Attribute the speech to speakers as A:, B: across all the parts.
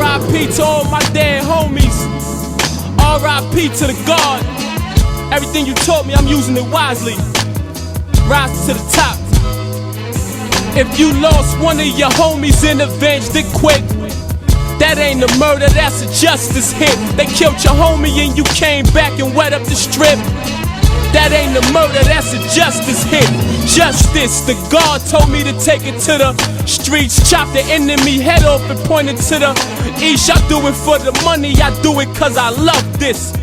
A: R.I.P. to all my dead homies. R.I.P. to the God. Everything you taught me, I'm using it wisely. Rise to the top. If you lost one of your homies and avenged it quick, that ain't a murder, that's a justice hit. They killed your homie and you came back and wet up the strip. That ain't a murder, that's a justice hit. Justice, the God told me to take it to the streets. Chop the enemy head off and point it to the east. I do it for the money, I do it cause I love this.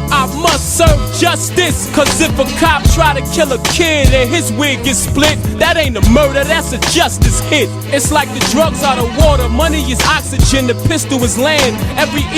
A: I must serve justice, cause if a cop try to kill a kid and his wig gets split, that ain't a murder, that's a justice hit. It's like the drugs are the water, money is oxygen, the pistol is land.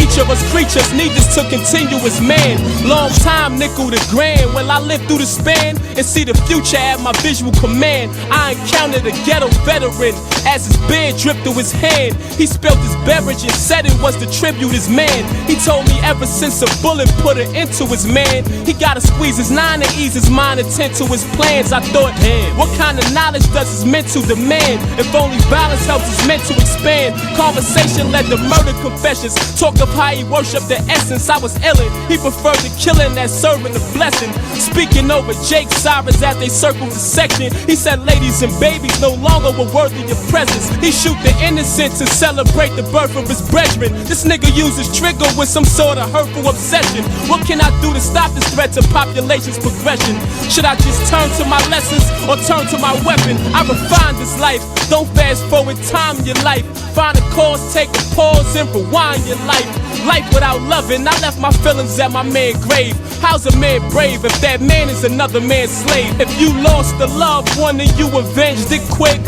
A: Each of us creatures need this to continue as man. Long time, nickel to grand. Will I live through the span and see the future at my visual command? I encountered a ghetto veteran as his beard dripped through his hand. He spilled his beverage and said it was to tribute his man. He told me ever since a bullet put an into his man, he gotta squeeze his 9 to ease his mind and tend to his plans. I thought, damn, what kind of knowledge does his mental demand? If only balance helps his mental expand. Conversation led to murder confessions. Talk of how he worshipped the essence. I was illin', he preferred the killing as serving the blessing. Speaking over Jake Cyrus as they circled the section, he said ladies and babies no longer were worthy of presence. He shoot the innocent to celebrate the birth of his brethren. This nigga uses trigger with some sort of hurtful obsession. What can I do to stop this threat to population's progression? Should I just turn to my lessons or turn to my weapon? I refine this life, don't fast forward time in your life. Find a cause, take a pause and rewind your life. Life without loving, I left my feelings at my man's grave. How's a man brave if that man is another man's slave? If you lost a loved one and you avenged it quick,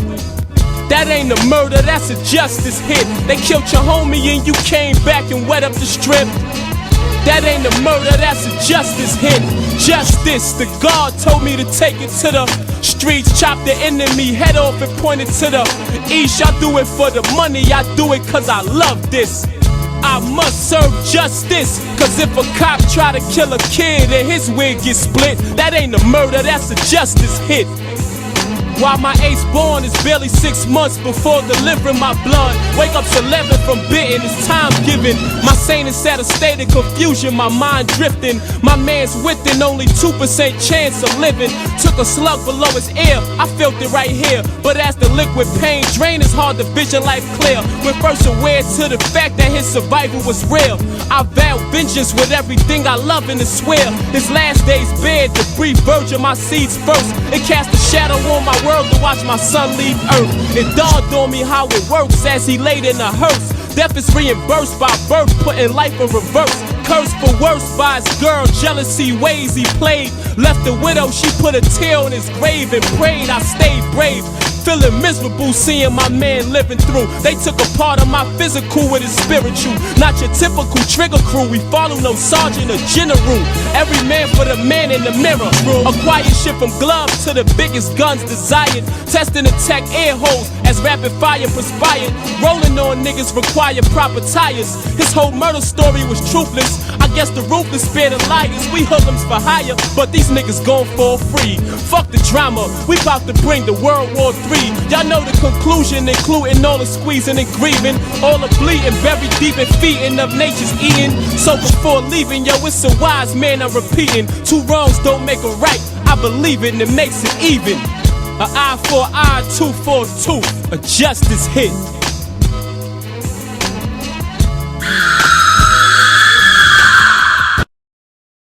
A: that ain't a murder, that's a justice hit. They killed your homie and you came back and wet up the strip. That ain't a murder, that's a justice hit. Justice, the God told me to take it to the streets. Chop the enemy head off and point it to the east. I do it for the money, I do it cause I love this. I must serve justice, cause if a cop try to kill a kid and his wig gets split, that ain't a murder, that's a justice hit. While my ace born is barely 6 months before delivering my blood. Wake up 11 from bitten, it's time given. My saneness at a state of confusion, my mind drifting. My man's within, only 2% chance of living. Took a slug below his ear, I felt it right here. But as the liquid pain drain, it's hard to vision life clear. When first aware to the fact that his survival was real, I vowed vengeance with everything I love and swear. His last days bared the brief verge of my seeds first. It cast a shadow on my world to watch my son leave earth. It dawned on me how it works as he laid in a hearse. Death is reimbursed by birth, putting life in reverse. Cursed for worse by his girl, jealousy ways he played. Left a widow, she put a tear on his grave and prayed. I stayed brave, feeling miserable seeing my man living through. They took a part of my physical with his spiritual. Not your typical trigger crew, we follow no sergeant or general. Every man for the man in the mirror. Acquired shit from gloves to the biggest guns desired. Testing the tech air holes as rapid fire perspired. Rolling on niggas require proper tires. His whole murder story was truthless. I guess the ruthless spare the liars. We hoodlums for hire, but these niggas gon' fall free. Fuck the drama, we bout to bring the World War III. Y'all know the conclusion, including all the squeezing and grieving, all the bleeding, buried deep in feeding of nature's eating. So before leaving, yo, it's a wise man I'm repeating. 2 wrongs don't make a right, I believe it and it makes it even. An eye for an eye, tooth for a tooth, a justice hit.